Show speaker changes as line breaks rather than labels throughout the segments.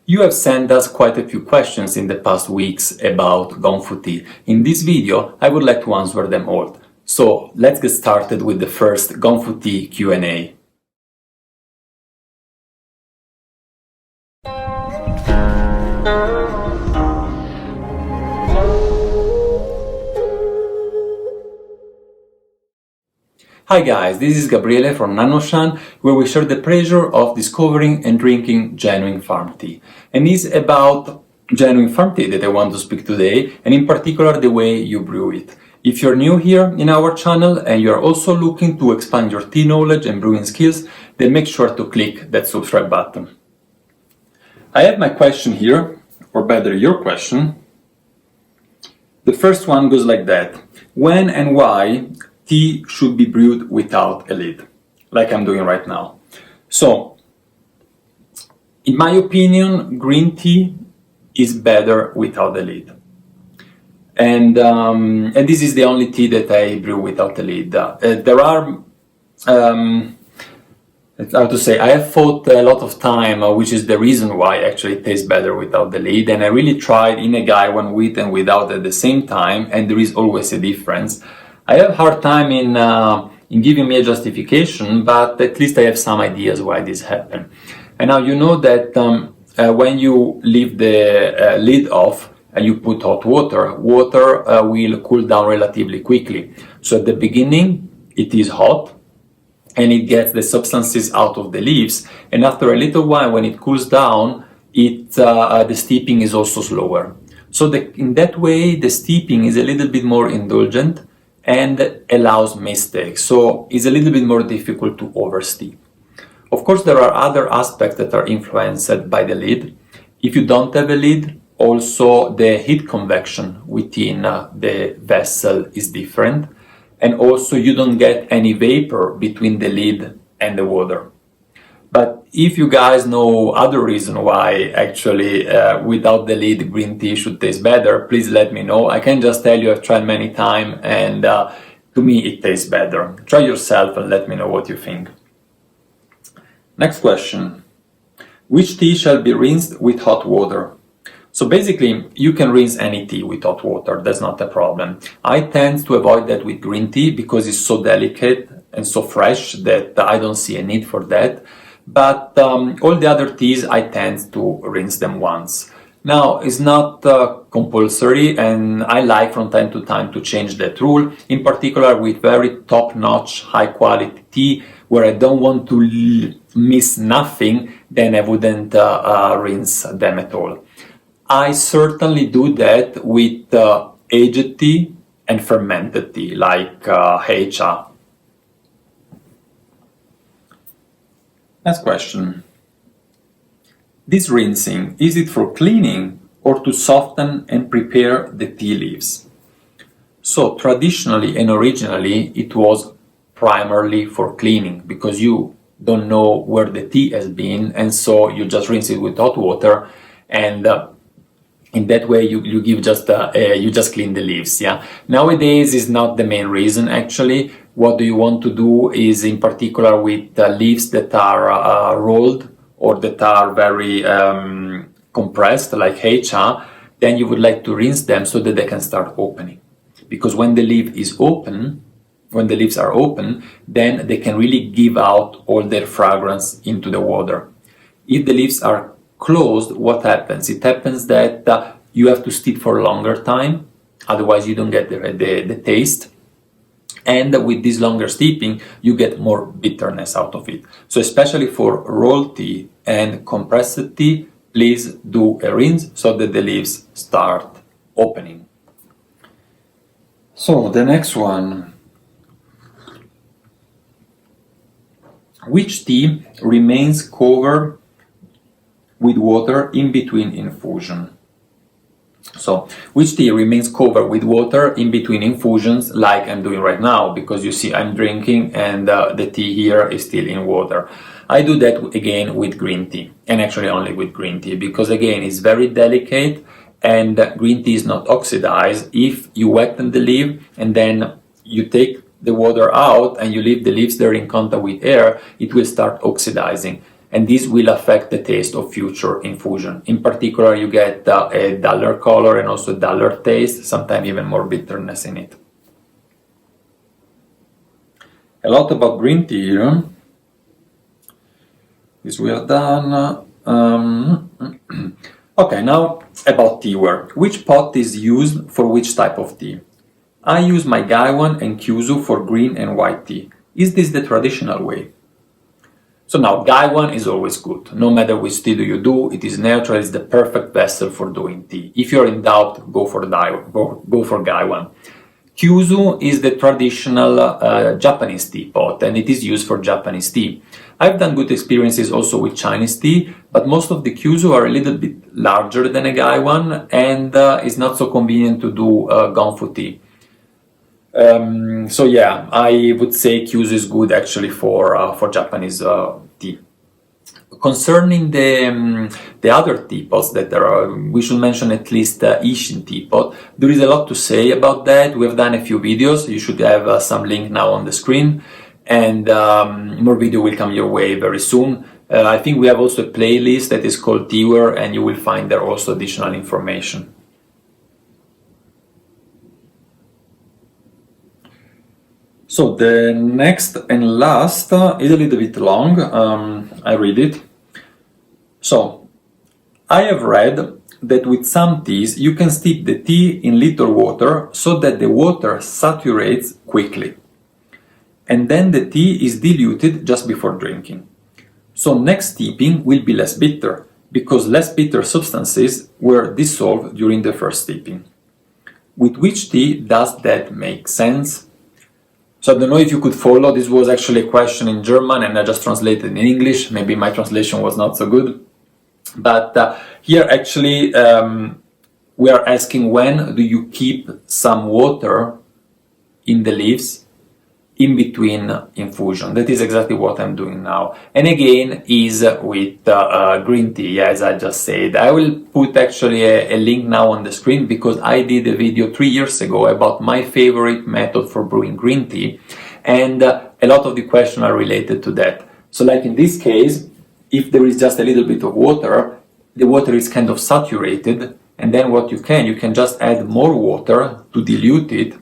You have sent us quite a few questions in the past weeks about Gongfu tea. In this video, I would like to answer them all. So let's get started with the first Gongfu tea Q&A. Hi guys, this is Gabriele from nannuoshan, where we share the pleasure of discovering and drinking genuine farm tea. And it's about genuine farm tea that I want to speak today, and in particular the way you brew it. If you're new here in our channel and you're also looking to expand your tea knowledge and brewing skills, then make sure to click that subscribe button. I have my question here, or better your question. The first one goes like that. When and why tea should be brewed without a lid, like I'm doing right now? So, in my opinion, green tea is better without a lid. And this is the only tea that I brew without a lid. There are, how to say, I have thought a lot of time, which is the reason why actually it tastes better without the lid. And I really tried in a guy one with and without at the same time, and there is always a difference. I have a hard time in giving me a justification, but at least I have some ideas why this happened. And now you know that when you leave the lid off and you put hot water, water will cool down relatively quickly. So at the beginning it is hot and it gets the substances out of the leaves, and after a little while when it cools down, the steeping is also slower. So in that way the steeping is a little bit more indulgent and allows mistakes, so it's a little bit more difficult to oversteep. Of course, there are other aspects that are influenced by the lid. If you don't have a lid, also the heat convection within the vessel is different, and also you don't get any vapor between the lid and the water. But if you guys know other reason why actually without the lid green tea should taste better, please let me know. I can just tell you I've tried many times and to me it tastes better. Try yourself and let me know what you think. Next question. Which tea shall be rinsed with hot water? So basically you can rinse any tea with hot water, that's not a problem. I tend to avoid that with green tea because it's so delicate and so fresh that I don't see a need for that. But all the other teas I tend to rinse them once. Now it's not compulsory, and I like from time to time to change that rule, in particular with very top-notch high quality tea where I don't want to miss nothing, then I wouldn't rinse them at all. I certainly do that with aged tea and fermented tea like heicha. Next question. This rinsing, is it for cleaning or to soften and prepare the tea leaves? So traditionally and originally it was primarily for cleaning because you don't know where the tea has been, and so you just rinse it with hot water, and in that way you give just you just clean the leaves. Yeah. Nowadays is not the main reason actually. What do you want to do is, in particular with leaves that are rolled or that are very compressed like heicha, then you would like to rinse them so that they can start opening. Because when the leaf is open, when the leaves are open, then they can really give out all their fragrance into the water. If the leaves are closed, what happens? It happens that you have to steep for a longer time, otherwise you don't get the taste. And with this longer steeping, you get more bitterness out of it. So especially for rolled tea and compressed tea, please do a rinse so that the leaves start opening. So the next one. Which tea remains covered with water in between infusion? So, which tea remains covered with water in between infusions, like I'm doing right now, because you see I'm drinking and the tea here is still in water. I do that again with green tea, and actually only with green tea, because again it's very delicate and green tea is not oxidized. If you wetten the leaf and then you take the water out and you leave the leaves there in contact with air, it will start oxidizing. and this will affect the taste of future infusion. In particular, you get a duller color and also a duller taste, sometimes even more bitterness in it. A lot about green tea here. This we are done. Okay, now about teaware. Which pot is used for which type of tea? I use my Gaiwan and Kyuzu for green and white tea. Is this the traditional way? So now, Gaiwan is always good. No matter which tea do you do, it is neutral, it's the perfect vessel for doing tea. If you're in doubt, go for Gaiwan. Kyuzu is the traditional Japanese teapot, and it is used for Japanese tea. I've done good experiences also with Chinese tea, but most of the Kyuzu are a little bit larger than a Gaiwan, and it's not so convenient to do Gongfu tea. So yeah, I would say Kyuzu is good actually for Japanese tea. Concerning the other teapots that there are, we should mention at least Ishin teapot. There is a lot to say about that. We have done a few videos. You should have some link now on the screen, and more video will come your way very soon. I think we have also a playlist that is called Teaware, and you will find there also additional information. So the next and last is a little bit long. I read it. So, I have read that with some teas you can steep the tea in little water so that the water saturates quickly. And then the tea is diluted just before drinking. So next steeping will be less bitter, because less bitter substances were dissolved during the first steeping. With which tea does that make sense? So I don't know if you could follow, this was actually a question in German and I just translated in English. Maybe my translation was not so good. But here actually we are asking, when do you keep some water in the leaves in between infusion? That is exactly what I'm doing now. And again is with green tea, as I just said. I will put actually a link now on the screen, because I did a video 3 years ago about my favorite method for brewing green tea, and a lot of the questions are related to that. So like in this case, if there is just a little bit of water, the water is kind of saturated, and then what you can just add more water to dilute it,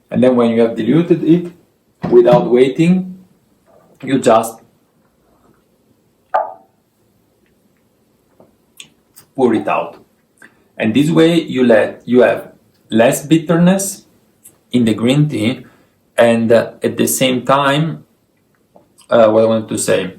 and then when you have diluted it, without waiting, you just pour it out. And this way you have less bitterness in the green tea, and at the same time, what I wanted to say,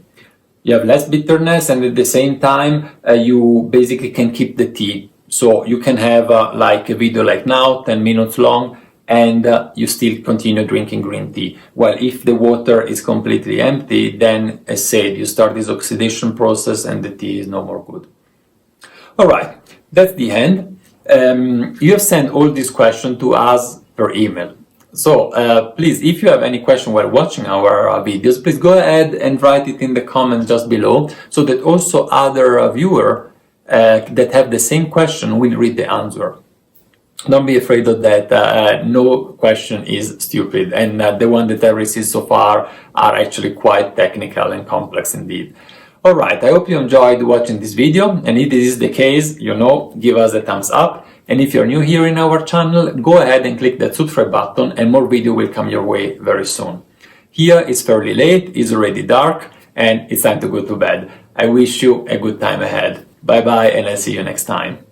you have less bitterness, and at the same time you basically can keep the tea. So you can have like a video like now, 10 minutes long, and you still continue drinking green tea. While if the water is completely empty, then as said, you start this oxidation process and the tea is no more good. Alright, that's the end. You have sent all these questions to us per email. So please, if you have any question while watching our videos, please go ahead and write it in the comments just below, so that also other viewers that have the same question will read the answer. Don't be afraid of that. No question is stupid, and the one that I received so far are actually quite technical and complex indeed. Alright, I hope you enjoyed watching this video, and if this is the case, give us a thumbs up. And if you're new here in our channel, go ahead and click that subscribe button, and more video will come your way very soon. Here it's fairly late, it's already dark, and it's time to go to bed. I wish you a good time ahead. Bye bye, and I'll see you next time.